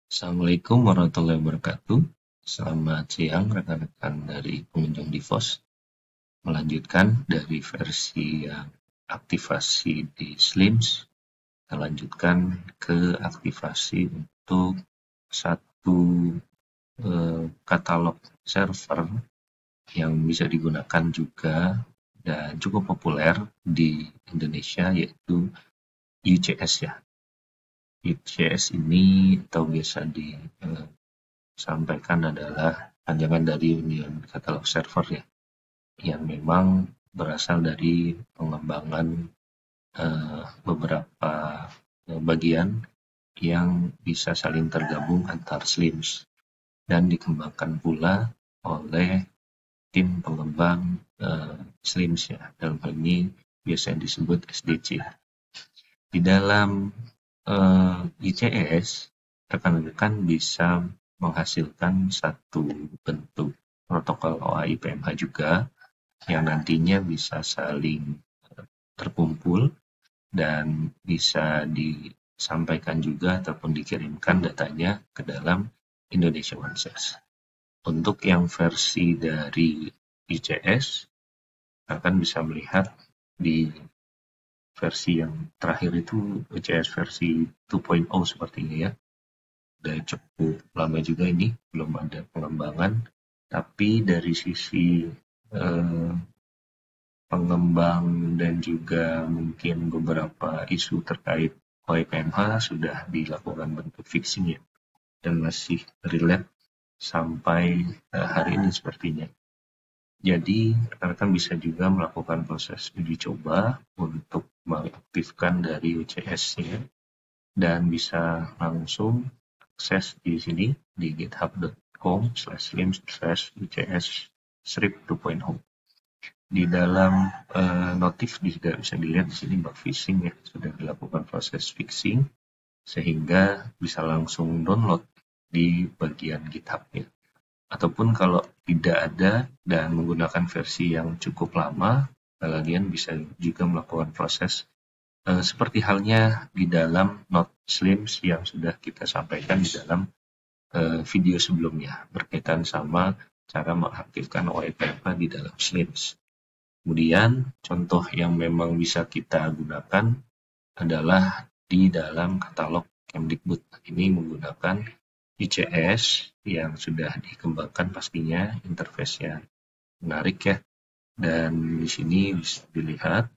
Assalamualaikum warahmatullahi wabarakatuh. Selamat siang rekan-rekan dari pengunjung Divos. Melanjutkan dari versi yang aktivasi di Slims, kita lanjutkan ke aktivasi untuk satu katalog server yang bisa digunakan juga dan cukup populer di Indonesia, yaitu UCS ya. UCS ini atau biasa disampaikan adalah panjangan dari Union Catalog Server ya, yang memang berasal dari pengembangan beberapa bagian yang bisa saling tergabung antar Slims dan dikembangkan pula oleh tim pengembang Slims ya, dalam hal ini biasanya disebut SDC. Di dalam ICS, rekan-rekan bisa menghasilkan satu bentuk protokol OAI PMH juga yang nantinya bisa saling terkumpul dan bisa disampaikan juga ataupun dikirimkan datanya ke dalam Indonesia OneSearch. Untuk yang versi dari ICS, akan bisa melihat di versi yang terakhir itu ICS versi 2.0 sepertinya ya. Udah cukup lama juga ini, belum ada pengembangan. Tapi dari sisi pengembang dan juga mungkin beberapa isu terkait OIPMH sudah dilakukan bentuk fixing ya, dan masih relate sampai hari ini sepertinya. Jadi rekan-rekan bisa juga melakukan proses uji coba untuk mengaktifkan dari UCS-nya dan bisa langsung akses di sini di github.com/slims/UCS-srip 2.0. Di dalam notif juga bisa dilihat di sini bug fixing ya, sudah dilakukan proses fixing sehingga bisa langsung download di bagian GitHub ya. Ataupun kalau tidak ada dan menggunakan versi yang cukup lama, kalian bisa juga melakukan proses seperti halnya di dalam Note Slims yang sudah kita sampaikan di dalam video sebelumnya berkaitan sama cara mengaktifkan OIPMH di dalam Slims. Kemudian contoh yang memang bisa kita gunakan adalah di dalam katalog Kemdikbud. Ini menggunakan ICS yang sudah dikembangkan, pastinya interface-nya menarik ya. Dan di sini bisa dilihat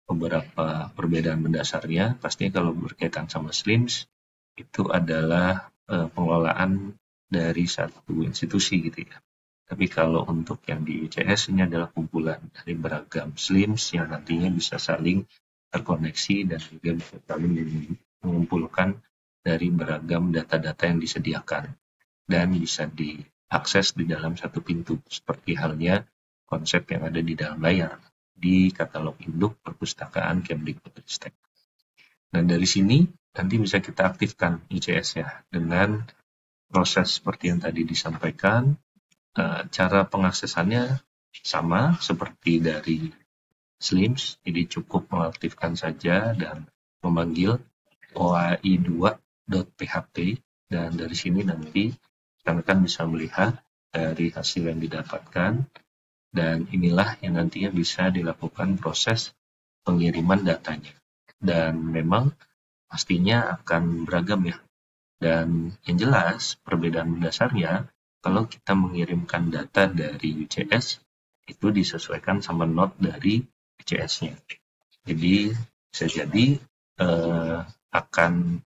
beberapa perbedaan mendasarnya. Pastinya kalau berkaitan sama Slims itu adalah pengelolaan dari satu institusi gitu ya. Tapi kalau untuk yang di UCS ini adalah kumpulan dari beragam Slims yang nantinya bisa saling terkoneksi dan juga bisa saling mengumpulkan dari beragam data-data yang disediakan dan bisa diakses di dalam satu pintu, seperti halnya konsep yang ada di dalam layar di katalog induk perpustakaan Kemdikbudristek. Dan dari sini nanti bisa kita aktifkan ICS ya dengan proses seperti yang tadi disampaikan. Cara pengaksesannya sama seperti dari Slims, jadi cukup mengaktifkan saja dan memanggil oai2.php, dan dari sini nanti rekan-rekan bisa melihat dari hasil yang didapatkan, dan inilah yang nantinya bisa dilakukan proses pengiriman datanya. Dan memang pastinya akan beragam ya. Dan yang jelas perbedaan mendasarnya, kalau kita mengirimkan data dari UCS, itu disesuaikan sama node dari UCS-nya. Jadi bisa jadi akan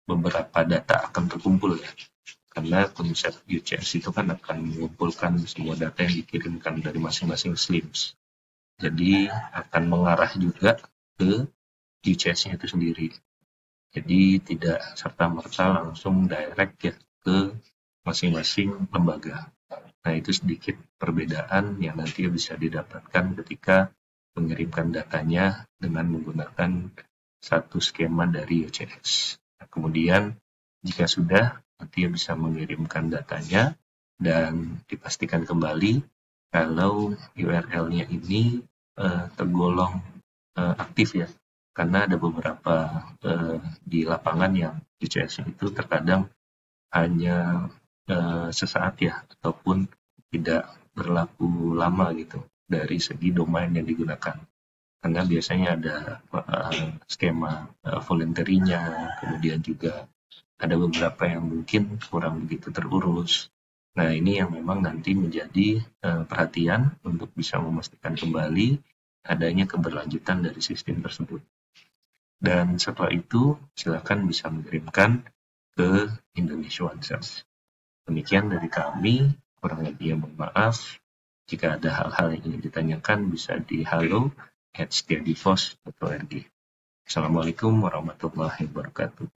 beberapa data akan terkumpul ya. Karena konsep UCS itu kan akan mengumpulkan semua data yang dikirimkan dari masing-masing Slims. Jadi akan mengarah juga ke UCS-nya itu sendiri. Jadi tidak serta-merta langsung direct ya ke masing-masing lembaga. Nah, itu sedikit perbedaan yang nanti bisa didapatkan ketika mengirimkan datanya dengan menggunakan satu skema dari UCS. Nah, kemudian jika sudah, nanti bisa mengirimkan datanya dan dipastikan kembali kalau URL-nya ini tergolong aktif ya. Karena ada beberapa di lapangan yang UCS itu terkadang hanya sesaat ya, ataupun tidak berlaku lama gitu dari segi domain yang digunakan. Karena biasanya ada skema voluntary-nya, kemudian juga ada beberapa yang mungkin kurang begitu terurus. Nah, ini yang memang nanti menjadi perhatian untuk bisa memastikan kembali adanya keberlanjutan dari sistem tersebut. Dan setelah itu, silakan bisa mengirimkan ke Indonesia One Sales. Demikian dari kami, kurang lebihnya mohon maaf. Jika ada hal-hal yang ingin ditanyakan, bisa di halo@setiadivos.org. Assalamualaikum warahmatullahi wabarakatuh.